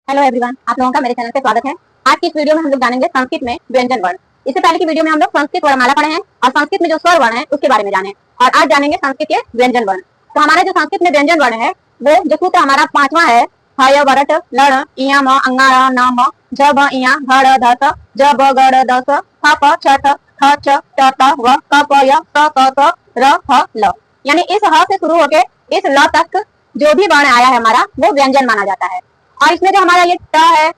Hello everyone, आप लोगों का मेरे चैनल पे स्वागत है। आज की इस वीडियो में हम लोग जानेंगे संस्कृत में व्यंजन वर्ण। इससे पहले की वीडियो में हम लोग संस्कृत वर्णमाला पढ़े हैं और संस्कृत में जो स्वर वर्ण है उसके बारे में जाने, और आज जानेंगे संस्कृत के व्यंजन वर्ण। तो हमारा जो संस्कृत में व्यंजन वर्ण है वो जो सूत्र हमारा 5वां है, हय वरट लण इया म अंगारा न म झ भ इया घड़ ध स ज ब गड़ द स फ प छ ठ ठ च ट त व क प य स क क र ह ल। यानी इस ह से शुरू होके इस ल तक जो भी वर्ण आया है हमारा वो व्यंजन माना जाता है। और इसमें जो हमारा ये ट है,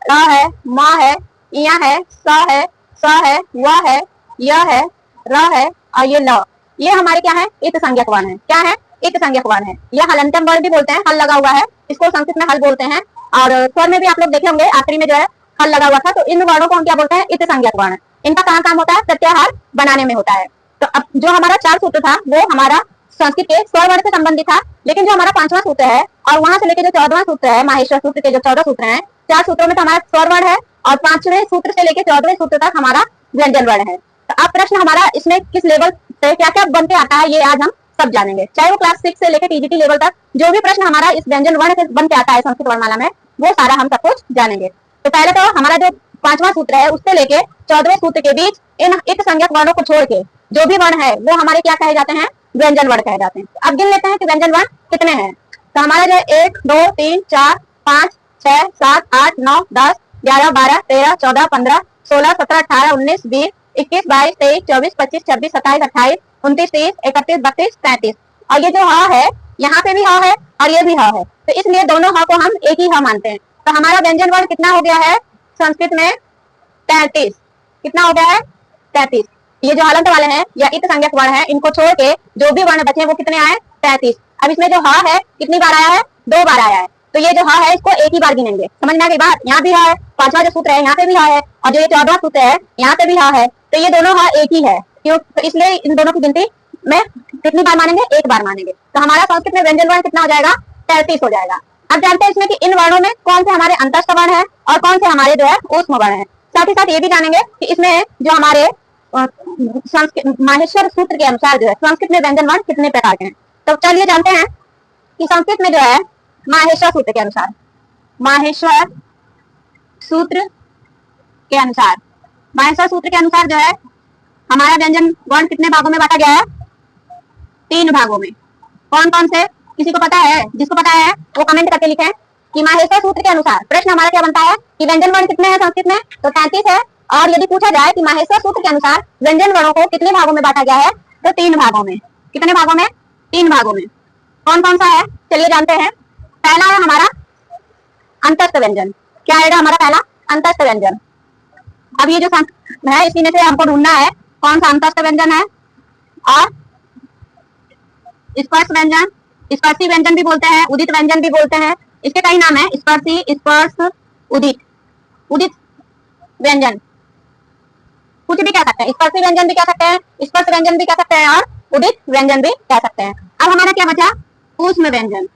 र है, म है, इया है, स है, व है, य है, र है और ये ल, ये हमारे क्या है, इत संज्ञक वर्ण है। क्या है, इत संज्ञक वर्ण है। यह हलंतम वर्ण भी बोलते हैं, हल लगा हुआ है, इसको संस्कृत में हल बोलते हैं। और स्वर में भी आप लोग देखे होंगे आखिरी में जो है हल लगा हुआ था, तो इन वर्णों को हम क्या बोलते हैं, इत संज्ञक वर्ण। इनका कहाँ काम होता है, प्रत्याहार बनाने में होता है। तो अब जो हमारा 4 सूत्र था वो हमारा संस्कृत के स्वर वर्ण से संबंधित था, लेकिन जो हमारा 5वां सूत्र है और वहां से लेकर जो 14वां सूत्र है, माहेश्वर सूत्र के जो 14 सूत्र हैं, 4 सूत्रों में तो हमारा स्वर वर्ण है और 5वें सूत्र से लेकर 14वें सूत्र तक हमारा व्यंजन वर्ण है। तो अब प्रश्न हमारा इसमें किस लेवल से क्या क्या बन के आता है ये आज हम सब जानेंगे। चाहे वो क्लास 6 से लेकर टीजीटी लेवल तक जो भी प्रश्न हमारा इस व्यंजन वर्ण से बन के आता है संस्कृत वर्णमाला में, वो सारा हम सब कुछ जानेंगे। तो पहले तो हमारा जो 5वां सूत्र है उससे लेके 14वें सूत्र के बीच इन इत संज्ञक वर्णों को छोड़ के जो भी वर्ण है वो हमारे क्या कहे जाते हैं, व्यंजन वर्ण कहे जाते हैं। अब गिन लेते हैं कि व्यंजन वर्ण कितने हैं। तो हमारा जो 1 2 3 4 5 6 7 8 9 10 11 12 13 14 15 16 17 18 19 20 21 22 23 24 25 26 27 28 29 30 31 32 33। और ये जो ह है यहाँ पे भी ह है और ये भी ह है, तो इसलिए दोनों ह को हम एक ही ह मानते हैं। तो हमारा व्यंजन वर्ण कितना हो गया है संस्कृत में, 33। कितना हो गया है, 33। ये जो हलंत वाले हैं या इत संज्ञक वर्ण है, इनको छोड़ के जो भी वर्ण बचे वो कितने आए, 33। अब इसमें जो ह है कितनी बार आया है, 2 बार आया है। तो ये जो ह है इसको एक ही बार गिनेंगे। समझ में आ गई बात। यहाँ भी ह है, 5वां जो सूत्र है यहाँ पे भी ह है, और जो ये 14वां सूत्र है यहाँ पे भी ह है। तो ये दोनों ह एक ही है, क्यों, तो इसलिए इन दोनों की गिनती में कितनी बार मानेंगे, एक बार मानेंगे। तो हमारा संस्कृत में व्यंजन वर्ण कितना हो जाएगा, 33 हो जाएगा। अब जानते हैं इसमें कि इन वर्णों में कौन से हमारे अंतस्थ वर्ण है और कौन से हमारे जो है ऊष्म वर्ण है। साथ ही साथ ये भी जानेंगे कि इसमें जो हमारे माहेश्वर सूत्र के अनुसार जो है संस्कृत में व्यंजन वर्ण कितने प्रकार के हैं। तो चलिए जानते हैं कि संस्कृत में जो है माहेश्वर सूत्र के अनुसार, माहेश्वर सूत्र के अनुसार, माहेश्वर सूत्र के अनुसार जो है हमारा व्यंजन वर्ण कितने भागों में बांटा गया है, 3 भागों में। कौन कौन से, किसी को पता है, जिसको पता है वो कमेंट करके लिखें कि माहेश्वर सूत्र के अनुसार प्रश्न हमारा क्या बनता है कि व्यंजन वर्ण कितने हैं संस्कृत में, तो 33 है। और यदि पूछा जाए कि माहेश्वर सूत्र के अनुसार व्यंजन वर्णों को कितने भागों में बांटा गया है, तो 3 भागों में। कितने भागों में, 3 भागों में। कौन कौन सा है, चलिए जानते हैं। पहला है हमारा अंतस्थ व्यंजन। क्या आएगा हमारा पहला, अंतस्थ व्यंजन। अब ये जो है इसी में से हमको ढूंढना है कौन सा अंतस्थ व्यंजन है। और स्पर्श व्यंजन, स्पर्शी व्यंजन भी बोलते हैं, उदित व्यंजन भी बोलते हैं। इसके कई नाम है, स्पर्शी, स्पर्श, उदित, उदित व्यंजन, कुछ भी कह सकते हैं। स्पर्शी व्यंजन भी कह सकते हैं, स्पर्श व्यंजन भी कह सकते हैं और उदित व्यंजन भी कह सकते हैं। अब हमारा क्या बचा, ऊष्म व्यंजन।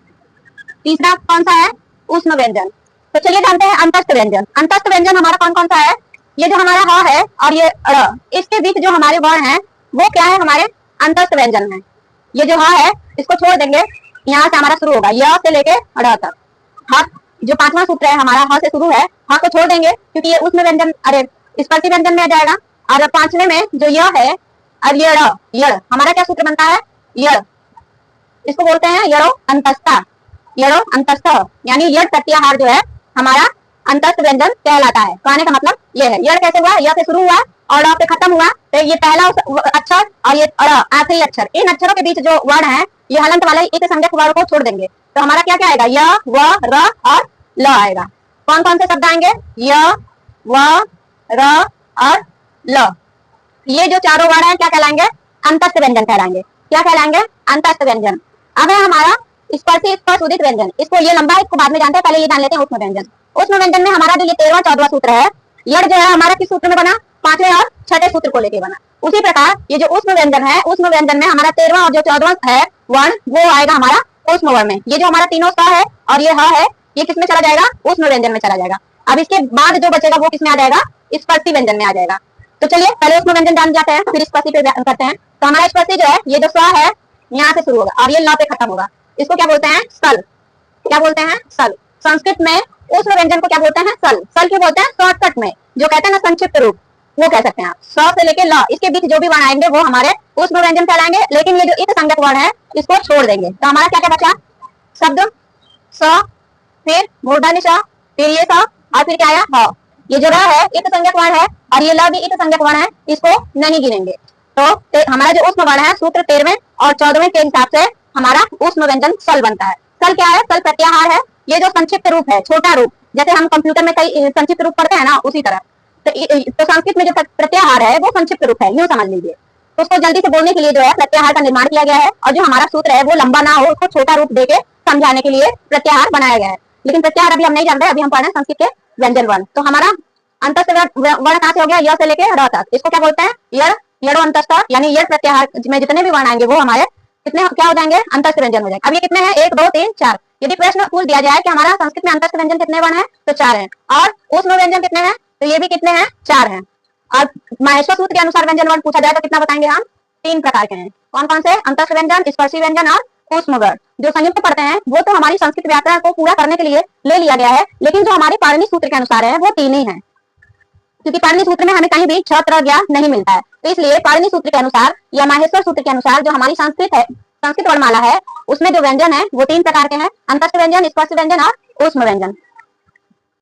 तीसरा कौन सा है, ऊष्म व्यंजन। तो चलिए जानते हैं अंतस्थ व्यंजन। अंतस्थ व्यंजन हमारा कौन कौन सा है, ये जो हमारा ह है और ये ड़, इसके बीच जो हमारे वर्ण है वो क्या है, हमारे अंतस्थ व्यंजन है। ये जो ह है इसको छोड़ देंगे, यहाँ से हमारा शुरू होगा य से लेके ड़ तक। ह जो 5वां सूत्र है हमारा ह से शुरू है, ह को छोड़ देंगे क्योंकि ये ऊष्म व्यंजन, अरे स्पर्शी व्यंजन में आ जाएगा। और 5वें में जो य है और ये ड़, यड़, हमारा क्या सूत्र बनता है, यड़, इसको बोलते हैं यड़ो अंतस्था, यड़ो अंतस्थ, यानी यड़ प्रत्याहार जो है हमारा अंतस्थ व्यंजन कहलाता है। कहने का मतलब ये है, यड़ कैसे हुआ, य से शुरू हुआ और ड़ पे खत्म हुआ, तो ये पहला अक्षर और ये ड़ आखिरी अक्षर, इन अक्षरों के बीच जो वर्ण है ये हलंत वाले एक संज्ञक वर्ण को छोड़ देंगे, तो हमारा क्या क्या आएगा, य, व, र और ल आएगा। कौन कौन से शब्द आएंगे, य, व, र और ल। ये जो चारों वर्ण है क्या कहलाएंगे, अंतस्थ व्यंजन कहलाएंगे। क्या कहलाएंगे, अंतस्थ व्यंजन। अब है हमारा स्पर्शी, स्पर्श, उदित व्यंजन। इसको ये लंबा है, इसको बाद में जानते हैं, पहले ये जान लेते हैं ऊष्म व्यंजन। ऊष्म व्यंजन में हमारा जो ये 13वां 14वां सूत्र है, यड़ जो है हमारा किस सूत्र में बना, 5वें और 6ठे सूत्र को लेके बना। उसी प्रकार ये जो ऊष्म व्यंजन है, ऊष्म व्यंजन में हमारा 13वां और जो 14वां है वर्ण वो आएगा हमारा ऊष्म वर्ण में। ये जो हमारा तीनों स है और ये ह है, ये किसमें चला जाएगा, ऊष्म व्यंजन में चला जाएगा। अब इसके बाद जो बचेगा वो किसमें आ जाएगा, स्पर्शी व्यंजन में आ जाएगा। तो चलिए पहले ऊष्म व्यंजन जान जाते हैं, फिर स्पर्शी पे करते हैं। तो हमारा स्पर्शी जो है ये जो स है यहाँ से शुरू होगा और ये ल पे खत्म होगा, इसको क्या बोलते हैं, सल। क्या बोलते हैं, सल। संस्कृत में उष्म व्यंजन को क्या बोलते हैं? सल। सल क्यों बोलते हैं? शॉर्टकट में जो कहते हैं ना संक्षिप्त रूप, वो कह सकते हैं आप। स से लेके ल इसके बीच जो भी वर्ण आएंगे वो हमारे उष्म व्यंजन कहलाएंगे, लेकिन ये जो इत संज्ञक वर्ण है इसको छोड़ देंगे। तो हमारा क्या क्या बचा? शब्द स, फिर मूर्धन्य स, फिर ये स, और फिर क्या आया? ह। ये जो र है इत संज्ञक वर्ण है और ये ल भी इत संज्ञक वर्ण है, इसको नहीं गिनेंगे। तो हमारा जो उष्म वर्ण है सूत्र 13वें और 14वें के हिसाब से हमारा उष्म व्यंजन सल बनता है। सल क्या है? सल प्रत्याहार है। ये जो संक्षिप्त रूप है, छोटा रूप, जैसे हम कंप्यूटर में कई संक्षिप्त रूप पढ़ते हैं ना, उसी तरह। तो संस्कृत में जो प्रत्याहार है वो संक्षिप्त रूप है, यूं समझ लीजिए। तो उसको जल्दी से बोलने के लिए जो है प्रत्याहार का निर्माण किया गया है, और जो हमारा सूत्र है वो लंबा ना हो, उसको छोटा रूप देके समझाने के लिए प्रत्याहार बनाया गया है। लेकिन प्रत्याहार अभी हम नहीं जानते, अभी हम पढ़ रहे हैं संस्कृत के व्यंजन वर्ण। तो हमारा अंतस्थ वर्ण कहाँ से हो गया? य से लेके र तक। इसको क्या बोलते हैं? यड़, यड़ो अंतस्थ, यानी यड़ प्रत्याहार में जितने भी वर्ण आएंगे वो हमारे कितने क्या हो जाएंगे? अंतस्थ व्यंजन हो जाएंगे। अब ये कितने हैं? 1 2 3 4। यदि प्रश्न पूछ दिया जाए कि हमारा संस्कृत में अंतस्थ व्यंजन कितने वर्ण है, तो 4 है। और उष्म व्यंजन कितने हैं? तो ये भी कितने हैं? 4 हैं। और माहेश्वर सूत्र के अनुसार व्यंजन वर्ण पूछा जाए तो कितना बताएंगे हम? 3 प्रकार के हैं। कौन कौन से? अंतस्थ व्यंजन, स्पर्शी व्यंजन और उष्म वर्ण। जो संयुक्त पढ़ते हैं वो तो हमारी संस्कृत व्याकरण को पूरा करने के लिए ले लिया गया है, लेकिन जो हमारे पाणिनि सूत्र के अनुसार है वो 3 ही है, क्योंकि पाणिनि सूत्र में हमें कहीं भी छ त्र ज्ञ नहीं मिलता है। तो इसलिए पाणिनि सूत्र के अनुसार या माहेश्वर सूत्र के अनुसार जो हमारी संस्कृत है, संस्कृत वर्णमाला है, उसमें जो व्यंजन है वो 3 प्रकार के हैं। अंतस्थ व्यंजन, स्पर्श व्यंजन और उष्म व्यंजन।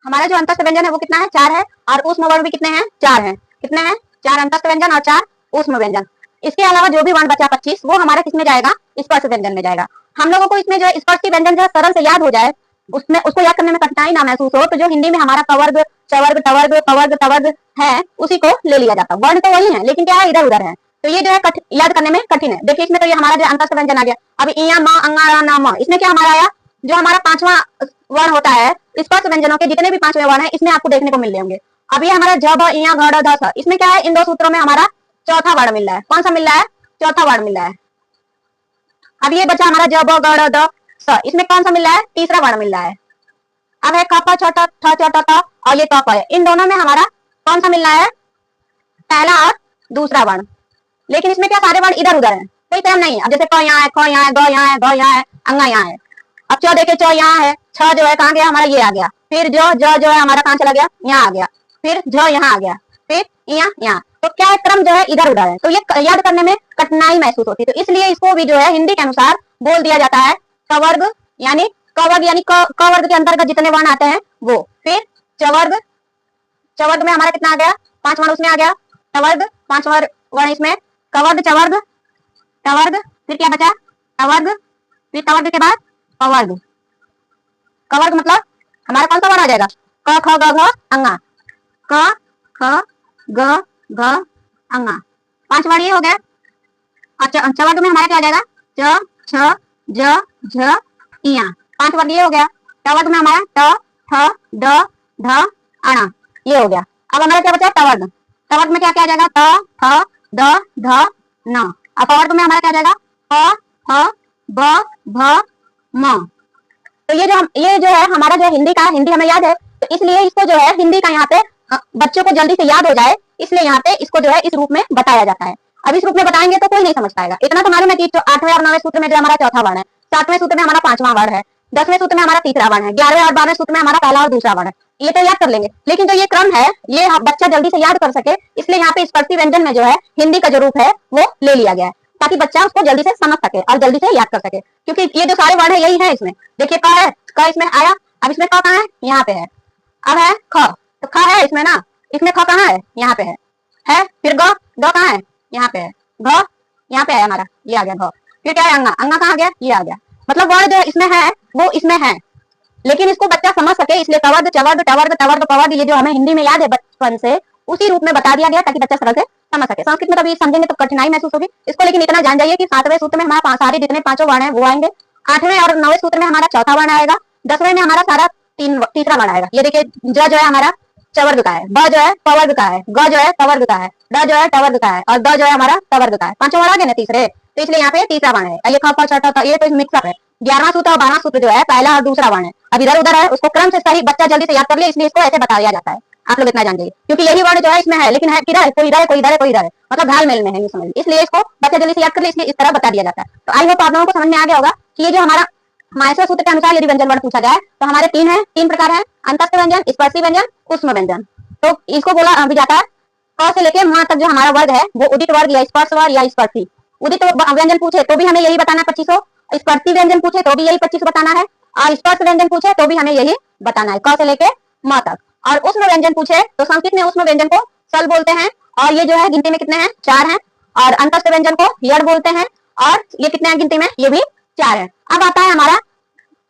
हमारा जो अंतस्थ व्यंजन है वो कितना है? 4 है। और उष्म वर्ण भी कितने हैं? 4 है। कितने हैं? 4 अंतस्थ व्यंजन और 4 उष्म व्यंजन। इसके अलावा जो भी वर्ण बचा 25, वो हमारे किसमें जाएगा? स्पर्श व्यंजन में जाएगा। हम लोगों को इसमें जो स्पर्शी व्यंजन जो सरल से याद हो जाए, उसमें उसको याद करने में कठिनाई ना महसूस हो, तो जो हिंदी में हमारा कवर्ग, चवर्ग, टवर्ग, पवर्ग, तवर्ग है, उसी को ले लिया जाता है। वर्ण तो वही है, लेकिन क्या है? इधर उधर है। तो ये जो है याद करने में कठिन है। देखिए इसमें तो ये हमारा जो अंतस्थ व्यंजन आ गया। अभी इया म अंगा ना म, इसमें क्या हमारा आया? जो हमारा 5वां वर्ण होता है स्पर्श व्यंजनों के जितने भी 5वें वर्ण है, इसमें आपको देखने को मिल होंगे। अभी हमारा ज ब इया घ ढ ध स, इसमें क्या है? इन 2 सूत्रों में हमारा चौथा वर्ण मिल रहा है। कौन सा मिल रहा है? चौथा वर्ण मिल रहा है। अब ये बचा हमारा ज ब ग ढ द स, इसमें कौन सा मिल रहा है? तीसरा वर्ण मिल रहा है। अब है ख प छ ठ ठ च ट त और ये त प है। इन दोनों में हमारा कौन सा मिल रहा है? पहला और दूसरा वर्ण। लेकिन इसमें क्या सारे वर्ण इधर उधर है, कोई क्रम नहीं है। अब जैसे क यहाँ है, ख यहाँ है, ग यहाँ है, ग यहाँ है, अंगा यहाँ है। अब च देखे, च यहाँ है, छ जो है कहाँ गया? हमारा ये आ गया। फिर जो है हमारा कहाँ चला गया? यहाँ आ गया। फिर ज यहाँ आ गया, फिर यहाँ। तो क्या है? क्रम जो है इधर उधर है, तो ये याद करने में कठिनाई महसूस होती है। तो इसलिए इसको भी जो है हिंदी के अनुसार बोल दिया जाता है कवर्ग, यानी कवर्ग, यानी क वर्ग के अंतर्गत जितने वर्ण आते हैं वो। फिर चवर्ग, चवर्ग में हमारा कितना आ गया? 5 वर्ण उसमें आ गया। टवर्ग 5 वर्ण इसमें, कवर्ग, चवर्ग, टवर्ग, फिर क्या बचा? टवर्ग, फिर टवर्ग के बाद पवर्ग। कवर्ग मतलब हमारा कौन सा वर्ण आ जाएगा? क ख ग घ अंगा। क ख ग घ अंगा, 5 वर्ण ये हो गया। अच्छा, चवर्ग में हमारा क्या आ जाएगा? च छ ज झ इया, 5 वर्ण ये हो गया। टवर्ग में हमारा ट ठ ड ढ अणा, ये हो गया। अब हमारा क्या बचा? टवर्ग। टवर्ग में क्या क्या आ जाएगा? ट ठ ड ढ न। अब पवर्ग में हमारा क्या आ जाएगा? प फ ब भ म। तो ये जो है हमारा जो हिंदी का, हिंदी हमें याद है, तो इसलिए इसको जो है हिंदी का यहाँ पे बच्चों को जल्दी से याद हो जाए, इसलिए यहाँ पे इसको जो है इस रूप में बताया जाता है। अब इस रूप में बताएंगे तो कोई नहीं समझ पाएगा। इतना तो मालूम है कि 8वें और 9वें सूत्र में जो हमारा चौथा वर्ण है, 7वें सूत्र में हमारा 5वां वर्ण है, 10वें सूत्र में हमारा तीसरा वर्ण है, 11वें और 12वें सूत्र में हमारा पहला और दूसरा वर्ण है। ये तो याद कर लेंगे, लेकिन जो ये क्रम है ये बच्चा जल्दी से याद कर सके, इसलिए यहाँ पे स्पर्शी व्यंजन में जो है हिंदी का जो रूप है वो ले लिया गया है, ताकि बच्चा उसको जल्दी से समझ सके और जल्दी से याद कर सके। क्योंकि ये जो सारे वर्ण है यही है इसमें। देखिए क है, क इसमें आया। अब इसमें क कहाँ है? यहाँ पे है। अब है ख, तो ख है इसमें ना, इसमें ख कहाँ है? यहाँ पे है। फिर ग कहाँ है? यहाँ पे है। घ यहाँ पे है हमारा, ये आ गया घ। फिर क्या है? अंगा, अंगा कहाँ गया? ये आ गया। मतलब वर्ण जो इसमें है वो इसमें है, लेकिन इसको बच्चा समझ सके इसलिए कवर्ग, चवर्ग, टवर्ग, तवर्ग, पवर्ग, ये जो हमें हिंदी में याद है बचपन से, उसी रूप में बता दिया गया ताकि बच्चा सरल से समझ सके। संस्कृत में तभी समझेंगे तो कठिनाई महसूस होगी इसको, लेकिन इतना जान जाइए कि 7वें सूत्र में हमारा सारे जितने 5 वर्ण है वो आएंगे। 8वें और 9वें सूत्र में हमारा चौथा वर्ण आएगा। 10वें में हमारा सारा तीसरा वर्ण आएगा। ये देखिए, ज जो है हमारा चवर्ग का है, ब जो है पवर्ग का है, ग जो है तवर्ग का है, ड जो है टवर्ग का है और द जो है हमारा तवर्ग का है। 5 वर्ण आ गए ना तीसरे, तो इसलिए यहाँ पे तीसरा वर्ण है। ये ख प छ ठ, ये तो मिक्सअप है। 11वां सूत्र और 12वां सूत्र जो है पहला और दूसरा वर्ण है, अब इधर उधर है, उसको क्रम से सही बच्चा जल्दी से याद कर ले, इसलिए इसको ऐसे बताया जाता है। आप लोग इतना जान जाइए, क्योंकि यही वर्ण जो है इसमें है, लेकिन है किधर? कोई इधर है, कोई इधर है, कोई इधर है, मतलब घाल मेल में है, ये समझ, इसलिए इसको बच्चा जल्दी से याद कर ले, इसलिए इस तरह बता दिया जाता है। तो आई होप आप लोगों को समझ में आ गया होगा कि ये जो हमारा माहेश्वर सूत्र के अनुसार यदि व्यंजन वर्ण पूछा जाए तो हमारे तीन प्रकार है, अंतस्थ व्यंजन, स्पर्शी व्यंजन, ऊष्म व्यंजन। तो इसको बोला अभी जाता है क से लेके म तक जो हमारा वर्ग है वो उदित वर्ग या स्पर्श वर्ग या स्पर्शी। उदित व्यंजन पूछे तो भी हमें यही बताना 2500, स्पर्शी व्यंजन पूछे तो भी यही 2500 बताना है, और स्पर्श व्यंजन पूछे तो भी हमें यही बताना है क से लेके म तक। और ऊष्म व्यंजन पूछे तो संस्कृत में ऊष्म व्यंजन को सल बोलते हैं, और ये जो है गिनती में कितने हैं, 4 हैं। और अंतस्थ व्यंजन को यड़ बोलते हैं, और ये कितने हैं गिनती में, ये भी 4 है। अब आता है हमारा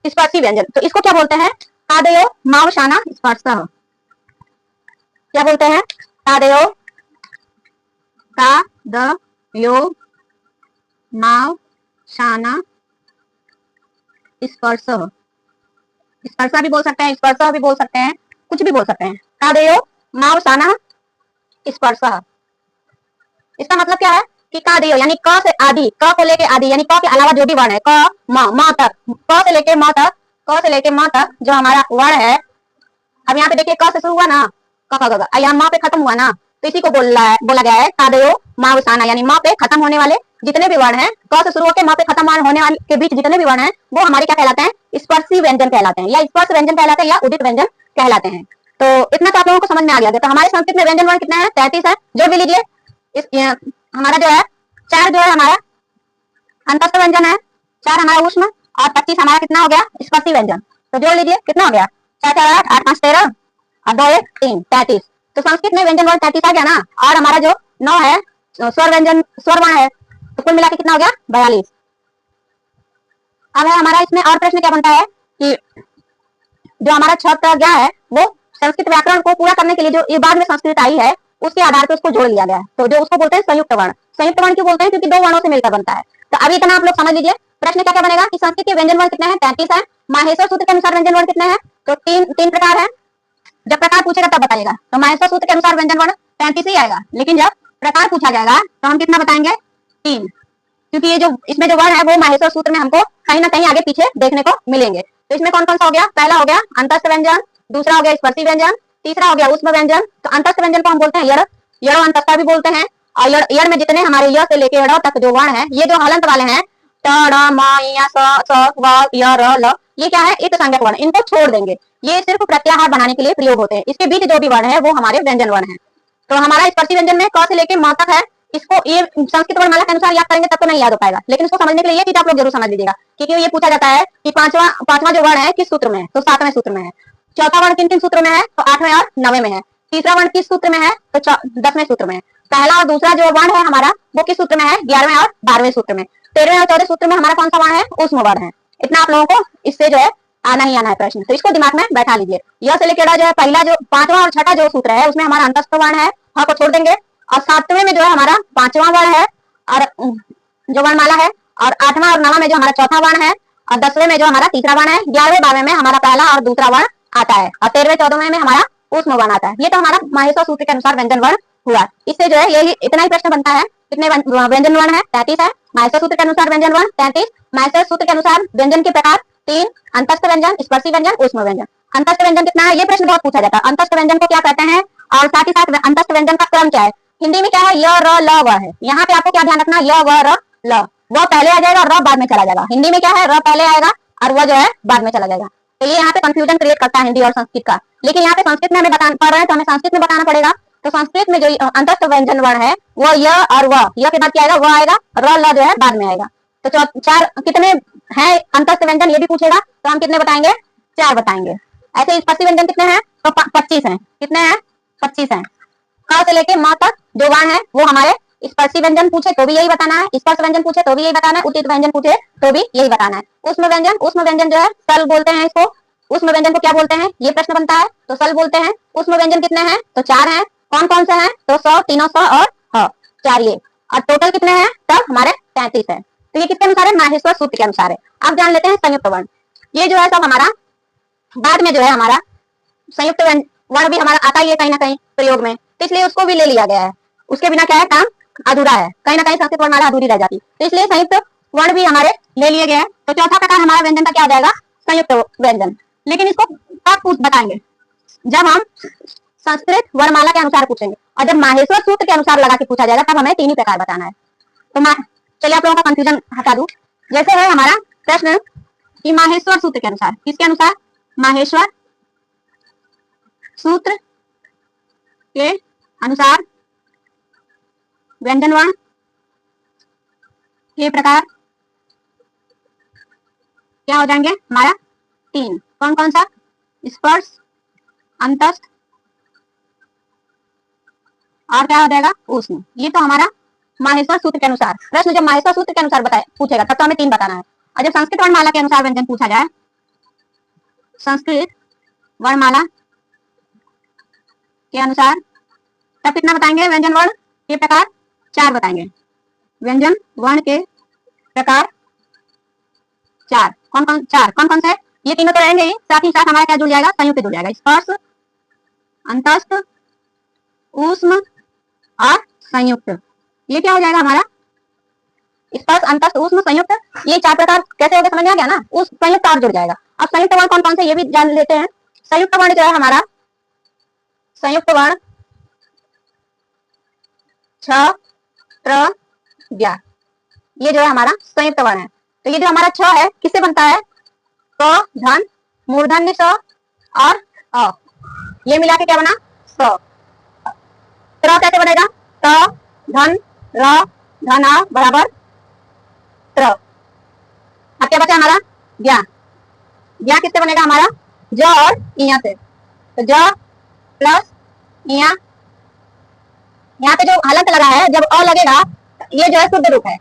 स्पर्शी व्यंजन, तो इसको क्या बोलते हैं, कादयो मावशाना स्पर्श। क्या बोलते हैं, कादयो मावशाना स्पर्श। स्पर्शा भी बोल सकते हैं, स्पर्श भी बोल सकते हैं, कुछ भी बोल सकते हैं। कादयो मावशाना स्पर्श। इसका मतलब क्या है कि कादयो यानी क से आदि, क को लेके आदि यानी क के अलावा जो भी वर्ण है, क म तक, क से लेके म तक, क से लेके म तक जो हमारा वर्ण है। अब यहाँ पे देखिए क से शुरू हुआ ना, क यहाँ म पे खत्म हुआ ना, तो इसी को बोला गया है कादयो मावसाना, यानी म पे खत्म होने वाले जितने भी वर्ण हैं, क से शुरू होकर म पे खत्म होने वाले के बीच जितने भी वर्ण हैं वो हमारे क्या कहलाते हैं, स्पर्शी व्यंजन कहलाते हैं, या स्पर्श व्यंजन कहलाते हैं, या उदित व्यंजन कहलाते हैं। तो इतना तो आप लोगों को समझ में आ गया। तो हमारे संस्कृत में व्यंजन वर्ण कितने हैं, 33 है। जोड़ भी लीजिए, हमारा जो है 4 जो है हमारा अंतस्थ व्यंजन है, 4 हमारा ऊष्म, और 25 हमारा कितना हो गया, स्पर्शी व्यंजन। तो जोड़ लीजिए कितना हो गया, 4 4 8 8 5 13 और 2 1 3 33। तो संस्कृत में व्यंजन वर्ण 33 आ गया ना, और हमारा जो 9 है स्वर व्यंजन स्वर वर्ण है, तो कुल मिला के कितना हो गया, 42। अब है हमारा इसमें और प्रश्न क्या बनता है कि जो हमारा 6 का गया है वो संस्कृत व्याकरण को पूरा करने के लिए जो ये बाद में संस्कृत आई है उसके आधार पर उसको जोड़ लिया गया है। तो जो उसको बोलते हैं संयुक्त वर्ण। संयुक्त वर्ण क्यों बोलते हैं, क्योंकि 2 वर्णों से मिलकर बनता है। तो अभी इतना आप लोग समझ लीजिए। प्रश्न क्या क्या बनेगा कि संस्कृत के व्यंजन वर्ण कितने हैं, 33 है। माहेश्वर सूत्र के अनुसार व्यंजन वर्ण कितने हैं, तो तीन प्रकार है। जब प्रकार पूछेगा तब बताइएगा। तो माहेश्वर सूत्र के अनुसार व्यंजन वर्ण 33 ही आएगा, लेकिन जब प्रकार पूछा जाएगा तो हम कितना बताएंगे, 3, क्योंकि ये जो इसमें जो वर्ण है वो माहेश्वर सूत्र में हमको कहीं ना कहीं आगे पीछे देखने को मिलेंगे। तो इसमें कौन कौन सा हो गया, पहला हो गया अंतस्थ व्यंजन, दूसरा हो गया स्पर्शी व्यंजन, तीसरा हो गया ऊष्म व्यंजन। तो अंतस्थ व्यंजन को हम बोलते हैं यड़, यड़ अंतस्था भी बोलते हैं। और यड़ में जितने हमारे य से लेके ड़ तक जो वर्ण है, ये जो हलंत वाले हैं ट ड़ म य स व य र ल, ये क्या है, एक संज्ञक वर्ण, इनको छोड़ देंगे। ये सिर्फ प्रत्याहार बनाने के लिए प्रयोग होते हैं। इसके बीच जो भी वर्ण है वो हमारे व्यंजन वर्ण है। तो हमारा स्पर्शी व्यंजन में क से लेके म तक है। इसको ये संस्कृत वर्णमाला के अनुसार याद करेंगे तब तो नहीं याद हो पाएगा, लेकिन इसको समझने के लिए ये चीज आप लोग जरूर समझ लीजिएगा, क्योंकि ये पूछा जाता है कि पांचवा जो वर्ण है किस सूत्र में है, तो 7वें सूत्र में है। चौथा वर्ण किन किन सूत्र में है, तो 8वें और 9वें में है। तीसरा वर्ण किस सूत्र में है, तो 10वें सूत्र में है। पहला और दूसरा जो वर्ण है हमारा वो किस सूत्र में है, 11वें और 12वें सूत्र में। 13वें और 14वें सूत्र में हमारा कौन सा वर्ण है, ऊष्म वर्ण है। इतना आप लोगों को इससे जो है आना ही आना है प्रश्न, तो इसको दिमाग में बैठा लीजिए। यह से लेकर जो है पहला जो 5वां और 6ठा जो सूत्र है उसमें हमारा अंतस्थ वर्ण है, हाँ को छोड़ देंगे। और 7वें में जो है हमारा 5वां वर्ण है और जो वर्णमाला है, और 8वां और 9वां में जो हमारा चौथा वर्ण है, और 10वें में जो हमारा तीसरा वर्ण है, 11वें 12वें में हमारा पहला और दूसरा वर्ण आता है, और 13वें 14वें में हमारा ऊष्म वर्ण आता है। ये तो हमारा माहेश्वर सूत्र के अनुसार व्यंजन वर्ण हुआ। इससे जो है यही इतना ही प्रश्न बनता है। कितने व्यंजन वर्ण है, 33 है। माहेश्वर सूत्र के अनुसार व्यंजन वर्ण 33। माहेश्वर सूत्र के अनुसार व्यंजन के प्रकार 3, अंतस्थ व्यंजन, स्पर्शी व्यंजन, ऊष्म व्यंजन। अंतस्थ व्यंजन कितना है, ये प्रश्न बहुत पूछा जाता है। अंतस्थ व्यंजन को क्या कहते हैं, और साथ ही साथ अंतस्थ व्यंजन का क्रम क्या है। हिंदी में क्या है, य र ल व है। यहाँ पे आपको क्या ध्यान रखना, य व र ल, वो पहले आ जाएगा और र बाद में चला जाएगा। हिंदी में क्या है, र पहले आएगा और वह जो है बाद में चला जाएगा। तो ये यहाँ पे कंफ्यूजन क्रिएट करता है हिंदी और संस्कृत का। लेकिन यहाँ पे संस्कृत में हमें पढ़ रहे हैं तो हमें संस्कृत में बताना पड़ेगा। तो संस्कृत में जो अंतस्थ व्यंजन वर्ण है वो य और व, य के बाद क्या आएगा, व आएगा, र ल जो है बाद में आएगा। तो 4 कितने हैं अंतस्थ व्यंजन ये भी पूछेगा, तो हम कितने बताएंगे, 4 बताएंगे। ऐसे स्पर्शी व्यंजन कितने हैं, तो 25 हैं। कितने हैं, 25 हैं। क से लेके म तक जो वर्ण है वो हमारे स्पर्शी व्यंजन पूछे तो भी यही बताना है, स्पर्श व्यंजन पूछे तो भी यही बताना है, उचित व्यंजन पूछे तो भी यही बताना है। ऊष्म व्यंजन जो है सल बोलते हैं इसको। ऊष्म व्यंजन को क्या बोलते हैं, ये प्रश्न बनता है, तो सल बोलते हैं। ऊष्म व्यंजन कितने हैं, तो 4 हैं। कौन कौन से हैं, तो 100, 300 और 4 ये, और टोटल कितने हैं, तब हमारे 33 है। तो ये किसके अनुसार है, माहेश्वर सूत्र के अनुसार है। अब जान लेते हैं संयुक्त वर्ण। ये जो है सब हमारा बाद में जो है हमारा संयुक्त वर्ण भी हमारा आता ही है कहीं ना कहीं प्रयोग में, तो इसलिए उसको भी ले लिया गया है। उसके बिना क्या है, काम अधूरा है, कहीं ना कहीं संस्कृत वर्णमाला अधूरी रह जाती, तो इसलिए संयुक्त वर्ण भी हमारे ले लिए गए हैं। तो चौथा प्रकार हमारा व्यंजन का क्या हो जाएगा, संयुक्त व्यंजन। लेकिन इसको कब बताएंगे, जब हम संस्कृत वर्णमाला के अनुसार पूछेंगे, और जब माहेश्वर सूत्र के अनुसार लगा के पूछा जाएगा तब हमें 3 ही प्रकार बताना है। तो चलिए आप लोगों का कंफ्यूजन हटा दूं। जैसे है हमारा प्रश्न कि माहेश्वर सूत्र के अनुसार, किसके अनुसार? माहेश्वर सूत्र के अनुसार व्यंजन वर्ण के प्रकार क्या हो जाएंगे हमारा? 3। कौन कौन सा? स्पर्श, अंतस्थ और क्या हो जाएगा? ऊष्म। ये तो हमारा माहेश्वर सूत्र के अनुसार। प्रश्न जब माहेश्वर सूत्र के अनुसार पूछेगा तब तो हमें 3 बताना है। और जब संस्कृत वर्णमाला के अनुसार व्यंजन पूछा जाए, संस्कृत वर्णमाला के अनुसार, तब कितना बताएंगे व्यंजन वर्ण के प्रकार? 4 बताएंगे। व्यंजन वर्ण के प्रकार 4। कौन कौन? 4 कौन कौन से? ये तीनों तो रहेंगे ही, साथ ही साथ हमारा क्या जुड़ जाएगा? संयुक्त जुड़ जाएगा। स्पर्श, अंतस्थ, ऊष्म और संयुक्त। ये क्या हो जाएगा हमारा? स्पर्श, अंतस्थ, ऊष्म, संयुक्त। ये 4 प्रकार कैसे होगा समझ में आ गया ना? उस संयुक्त और जुड़ जाएगा। अब संयुक्त वर्ण कौन कौन से ये भी जान लेते हैं। संयुक्त वर्ण जो है हमारा, संयुक्त वर्ण छ, त्र, ज्ञ, ये जो है हमारा संयुक्त वर्ण है। तो ये जो हमारा छ है किससे बनता है? क, धन, मूर्धन्य स और अ, ये मिला के क्या बना? स। त्र कैसे बनेगा? त, धन, र, धन, आ बराबर त्र। अब क्या बचा हमारा? ज्ञ। ज्ञ किससे बनेगा हमारा? ज और इया से। तो ज प्लस इया, यहाँ पे जो हलंत लगा है, जब अ लगेगा ये जो है शुद्ध रूप है।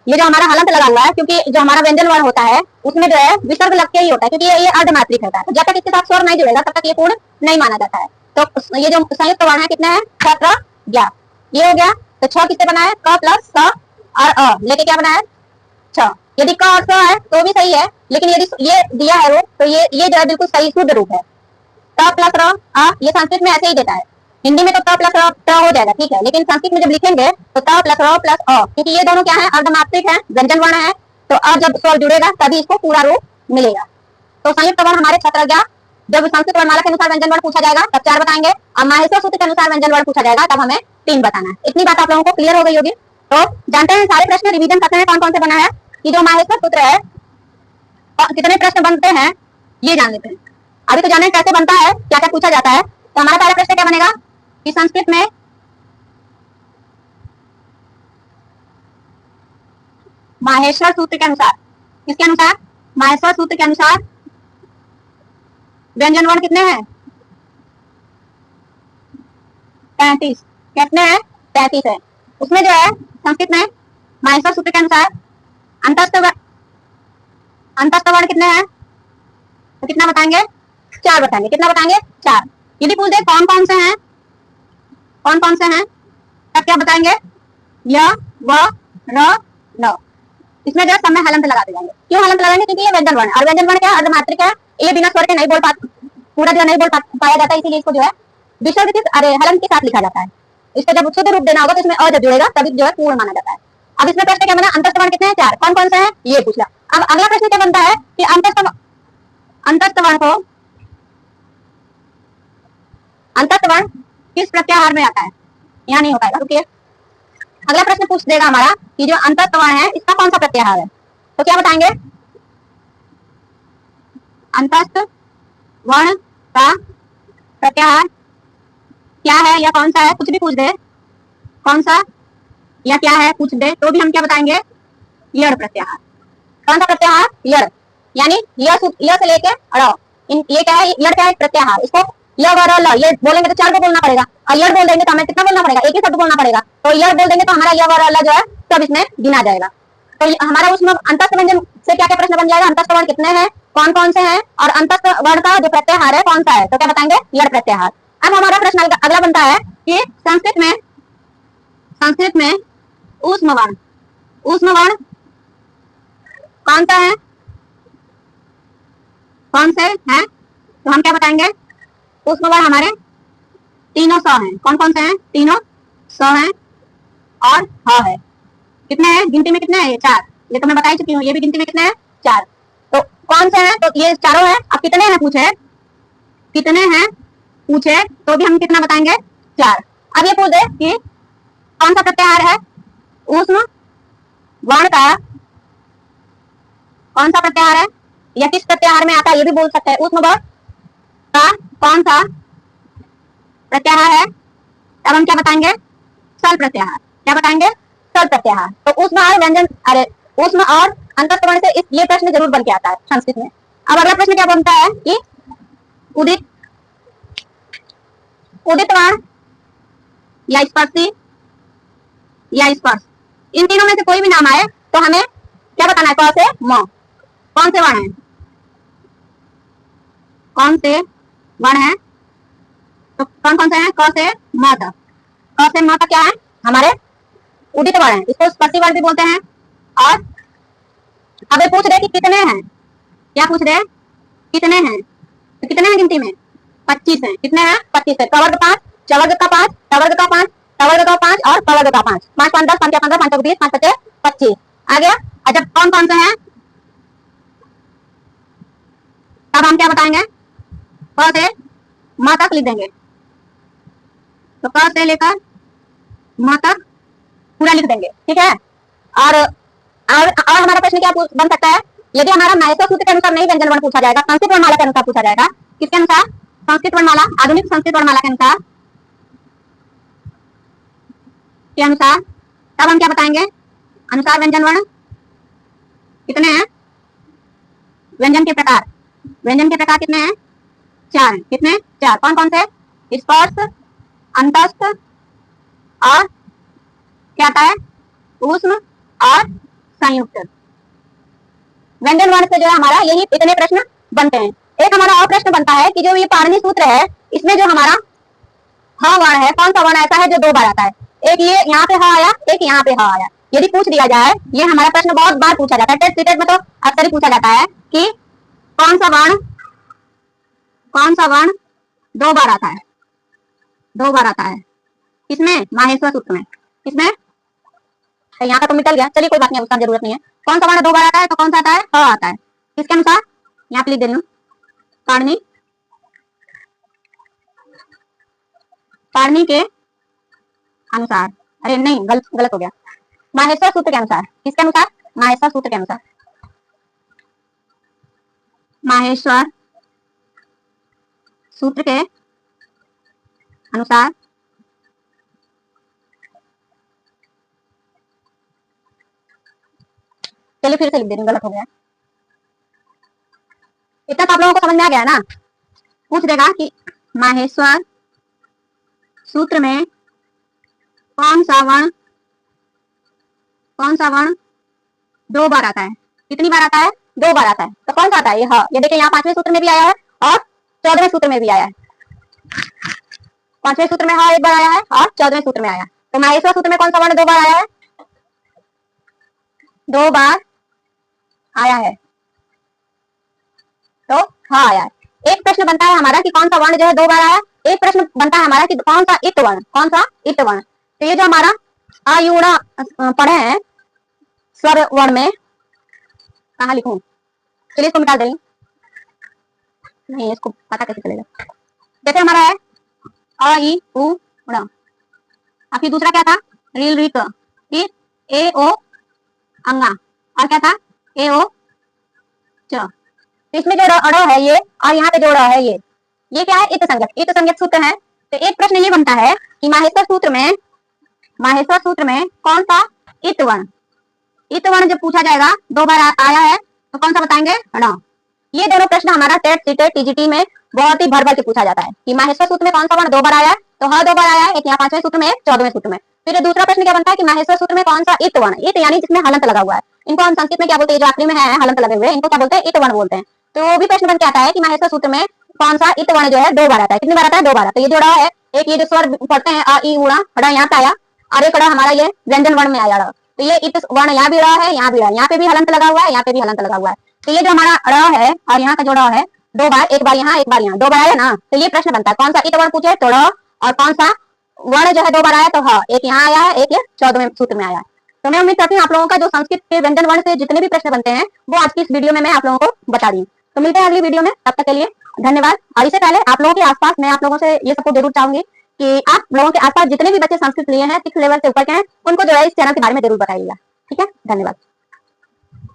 ये जो हमारा हलंत लगा हुआ है, क्योंकि जो हमारा व्यंजन वर्ण होता है उसमें जो है विसर्ग लग के ही होता है, क्योंकि ये अर्धमात्रिक होता है। तो जब तक इसके साथ स्वर नहीं जुड़ेगा तब तक ये पूर्ण नहीं माना जाता है। तो ये जो संयुक्त वर्ण है कितने हैं? छ, त्र, ज्ञ। ये हो गया। तो छ किससे बना है? क प्लस स और अ लेके क्या बना है? छ। यदि क और स है तो भी सही है, लेकिन यदि ये दिया है रूप तो ये जो है बिल्कुल सही शुद्ध रूप है। त प्लस र, ये संस्कृत में ऐसे ही देता है। हिंदी में तो त प्लस र ट हो जाएगा, ठीक है, लेकिन संस्कृत में जब लिखेंगे तो त प्लस र प्लस अ, क्योंकि ये दोनों क्या है? अर्धमात्रिक है, व्यंजन वर्ण है। तो अब जब स्वर जुड़ेगा तभी इसको पूरा रूप मिलेगा। तो संयुक्त वर्ण हमारे छत्रज्ञ। जब संस्कृत वर्णमाला के अनुसार व्यंजन वर्ण पूछा जाएगा तब 4 बताएंगे, और माहेश्वर सूत्र के अनुसार व्यंजन वर्ण पूछा जाएगा तब हमें 3 बताना है। इतनी बात आप लोगों को क्लियर हो गई होगी। तो जानते हैं सारे प्रश्न रिवीजन करते हैं कौन कौन से बना है। कि जो माहेश्वर सूत्र है कितने प्रश्न बनते हैं ये जान लेते हैं। अभी तो जाने कैसे बनता है, क्या क्या पूछा जाता है। तो हमारा पहला प्रश्न क्या बनेगा कि संस्कृत में माहेश्वर सूत्र के अनुसार, किसके अनुसार? माहेश्वर सूत्र के अनुसार व्यंजन वर्ण कितने हैं? 35। कितने हैं? 33 है। उसमें जो है संस्कृत में माहेश्वर सूत्र के अनुसार अंतस्थ वर्ण कितने हैं? तो कितना बताएंगे? 4 बताएंगे। कितना बताएंगे? 4। यदि पूछ दे कौन कौन से हैं, कौन कौन से हैं, तब क्या बताएंगे? य, व, र, न। इसमें जो है समय हलंत लगाते जाएंगे। क्यों हलंत लगाएंगे? क्योंकि ये व्यंजन वर्ण है, और व्यंजन वर्ण क्या है? अर्धमात्रिक है। ये बिना स्वर के नहीं बोल पूरा जो नहीं बोल पाया जाता है, इसीलिए इसको जो है विसर्ग के हलंत के साथ लिखा जाता है। इसको जब शुद्ध रूप देना होगा तो इसमें अ जब जुड़ेगा तभी जो है पूर्ण माना जाता है। अब इसमें प्रश्न क्या बना? अंतस्थ वर्ण कितने हैं? 4। कौन कौन से हैं ये पूछा। अब अगला प्रश्न क्या बनता है कि अंतस्थ वर्ण को, अंतस्थ वर्ण किस प्रत्याहार में आता है? यहाँ नहीं हो पाएगा, रुकिए। अगला प्रश्न पूछ देगा हमारा कि जो अंतस्थ वर्ण है इसका कौन सा प्रत्याहार है। तो क्या बताएंगे? अंतस्थ वर्ण का प्रत्याहार क्या है या कौन सा है, कुछ भी पूछ दे, कौन सा या क्या है पूछ दे तो भी हम क्या बताएंगे? यड़ प्रत्याहार। कौन सा प्रत्याहार? यड़, यानी य से लेके ड़, ये क्या है? यड़ क्या है? प्रत्याहार। इसको य व र ल ये बोलेंगे तो 4 को बोलना पड़ेगा, और यड़ बोल देंगे तो हमें कितना बोलना पड़ेगा? एक ही शब्द बोलना पड़ेगा। तो यड़ बोल देंगे तो हमारा य व र ल जो है सब इसमें गिना जाएगा। तो हमारा उसमें अंतस्थ व्यंजन से क्या क्या प्रश्न बन जाएगा? अंतस्थ वर्ण कितने हैं, कौन कौन से हैं, और अंतस्थ वर्ण का जो प्रत्याहार है कौन सा है, तो क्या बताएंगे? यड़ प्रत्याहार। अब हमारा प्रश्न अगला बनता है कि संस्कृत में ऊष्म वर्ण, ऊष्म वर्ण कौन सा है, कौन से हैं, तो हम क्या बताएंगे? ऊष्म वर्ण हमारे तीनों स हैं। कौन कौन से हैं? तीनों स हैं और ह है। कितने हैं गिनती में? कितने हैं? ये 4। ये तो मैं बता ही चुकी हूँ। ये भी गिनती में कितने हैं? 4। तो कौन से हैं? तो ये चारों हैं। अब कितने हैं पूछे, कितने हैं पूछे तो भी हम कितना बताएंगे? 4। अब ये पूछ दे कि कौन सा प्रत्याहार है ऊष्म वर्ण का कौन सा प्रत्याहार है या किस प्रत्याहार में आता है ये भी बोल सकते हैं। ऊष्म व का कौन सा प्रत्याहार है, तब हम क्या बताएंगे, सल प्रत्याहार। क्या बताएंगे, सल प्रत्याहार। तो ऊष्म और व्यंजन, अरे ऊष्म और अंतस्थ वर्ण से ये प्रश्न जरूर बन के आता है संस्कृत में। अब अगला प्रश्न क्या बनता है कि उदित उदित वर्ण या स्पर्शी या स्पर्श, इन तीनों में से कोई भी नाम आए तो हमें क्या बताना है, क से म कौन से वर्ण है, कौन से वर्ण है, तो कौन कौन से हैं, क से म तक। क से म तक क्या है, हमारे उदित वर्ण है, इसको स्पर्शी वर्ण भी बोलते हैं। और अब ये पूछ रहे कि कितने हैं, क्या पूछ रहे हैं, कितने हैं, तो कितने हैं गिनती में, 25 हैं। कितने हैं, 25 है। कवर्ग 5, चवर्ग का 5, तवर्ग का 5, तवर्ग का 5 और पवर्ग का 5, 5 5 10, 5 15, 5 20, 5 25 25 आ गया। अच्छा कौन कौन से हैं, तब हम क्या बताएंगे, क से म तक लिख देंगे। तो क से लेकर म तक पूरा लिख देंगे, ठीक है। और हमारा प्रश्न क्या बन सकता है, यदि हमारा महत्व सूत्र के अनुसार नहीं व्यंजन वर्ण पूछा जाएगा, संस्कृत वर्णमाला के अनुसार पूछा जाएगा। किसके अनुसार, संस्कृत वर्णमाला, आधुनिक संस्कृत वर्णमाला के अनुसार तब हम क्या बताएंगे, अनुसार व्यंजन वर्ण कितने हैं, व्यंजन के प्रकार कितने हैं, 4 हैं। कितने, 4। कौन कौन से, स्पर्श, अंतस्थ और क्या आता है, ऊष्म और संयुक्त। व्यंजन वर्ण से जो है हमारा यही इतने प्रश्न बनते हैं। एक हमारा और प्रश्न बनता है कि जो ये पाणिनि सूत्र है, इसमें जो हमारा ह वर्ण है, कौन सा वर्ण ऐसा है जो 2 बार आता है, एक ये यहाँ पे ह आया, एक यहाँ पे ह आया। यदि पूछ दिया जाए, ये हमारा प्रश्न बहुत बार पूछा जाता है, टेस्ट सीटेट में तो अक्सर ही पूछा जाता है कि कौन सा वर्ण 2 बार आता है, 2 बार आता है। किसमें, माहेश्वर सूत्र में। किसमें, यहाँ का तो निकल गया, चलिए कोई बात नहीं, उसका जरूरत नहीं है। कौन सा वर्ण 2 बार आता है, तो कौन सा आता है, ह आता है। किसके अनुसार, यहाँ पे लिख दे रही हूँ, पाणिनि के अनुसार, अरे नहीं गलत हो गया, माहेश्वर सूत्र के अनुसार। किसके अनुसार, माहेश्वर सूत्र के अनुसार, माहेश्वर सूत्र के अनुसार चलिए फिर से लिख दे रही हूँ, गलत हो गया। इतना तो आप लोगों को समझ में आ गया ना। पूछ देगा कि माहेश्वर सूत्र में कौन सा वर्ण 2 बार आता है, कितनी बार आता है, 2 बार आता है। तो कौन सा आता है, ये देखिए, यहाँ 5वें सूत्र में भी आया है और 14वें सूत्र में भी आया है। 5वें सूत्र में ह 1 बार आया है और 14वें सूत्र में आया है। तो माहेश्वर सूत्र में कौन सा वर्ण 2 बार आया है, 2 बार आया है, तो हाँ आया है। एक प्रश्न बनता है हमारा कि कौन सा वर्ण जो है 2 बार आया। एक प्रश्न बनता है हमारा कि कौन सा इट वर्ण, कौन सा इट वर्ण। तो ये जो हमारा आयुड़ा पढ़े हैं स्वर वर्ण में, कहाँ लिखूं, चलिए इसको मिटा देंगे, नहीं इसको पता कैसे चलेगा। जैसे हमारा है अ ई उ ण, अब फिर दूसरा क्या था, रील रिक, फिर ए ओ अंगा, और क्या था, ए ओ च। तो इसमें जो अड़ है ये, और यहाँ पे जो अड़ है ये क्या है, इत संज्ञक सूत्र है। तो एक प्रश्न ये बनता है कि माहेश्वर सूत्र में कौन सा इत वर्ण जब पूछा जाएगा 2 बार आया है, तो कौन सा बताएंगे, ण। ये दोनों प्रश्न हमारा टेट सीटेट टीजीटी में बहुत ही भर भर के पूछा जाता है कि माहेश्वर सूत्र में कौन सा वर्ण 2 बार आया है, तो ह 2 बार आया है, एक यहाँ 5वें सूत्र में, 14वें सूत्र में। फिर दूसरा प्रश्न क्या बनता है कि माहेश्वर सूत्र में कौन सा इत वर्ण, इत यानी जिसमें हलंत लगा हुआ है, इनको हम संस्कृत में क्या बोलते हैं, जो आखिरी में है हलंत लगे हुए, इनको क्या बोलते हैं, इत वर्ण बोलते हैं। तो वो भी प्रश्न बन के आता है कि माहेश्वर सूत्र में कौन सा इत वर्ण जो है 2 बार आता है, कितनी बार आता है, 2 बार। तो ये जो ड़ है, एक ये जो स्वर पढ़ते हैं अ ई उ ण, यहाँ पे आया, और एक ड़ हमारा ये व्यंजन वर्ण में आया ड़। तो ये इत वर्ण यहाँ भी ड़ है, यहाँ भी ड़, यहाँ पे भी हलंत लगा हुआ है, यहाँ पे भी हलंत लगा हुआ है। तो ये जो हमारा ड़ है और यहाँ का जो ड़ है, 2 बार, एक बार यहाँ एक बार यहाँ, 2 बार आया ना। तो ये प्रश्न बनता है कौन सा इत वर्ण पूछे तो ड़, और कौन सा वर्ण जो है 2 बार आया तो ह, एक यहाँ आया है, एक ये 14वें सूत्र में आया है। तो मैं उम्मीद करती हूँ आप लोगों का जो संस्कृत के व्यंजन वर्ण से जितने भी प्रश्न बनते हैं वो आज की इस वीडियो में मैं आप लोगों को बता दी हूँ। तो मिलते हैं अगली वीडियो में, तब तक के लिए धन्यवाद। और इससे पहले आप लोगों के आसपास मैं आप लोगों से ये सपोर्ट जरूर चाहूंगी कि आप लोगों के आसपास जितने भी बच्चे संस्कृत लिए हैं 6 लेवल से ऊपर के हैं, उनको जो है इस चैनल के बारे में जरूर बताइएगा। ठीक है, धन्यवाद।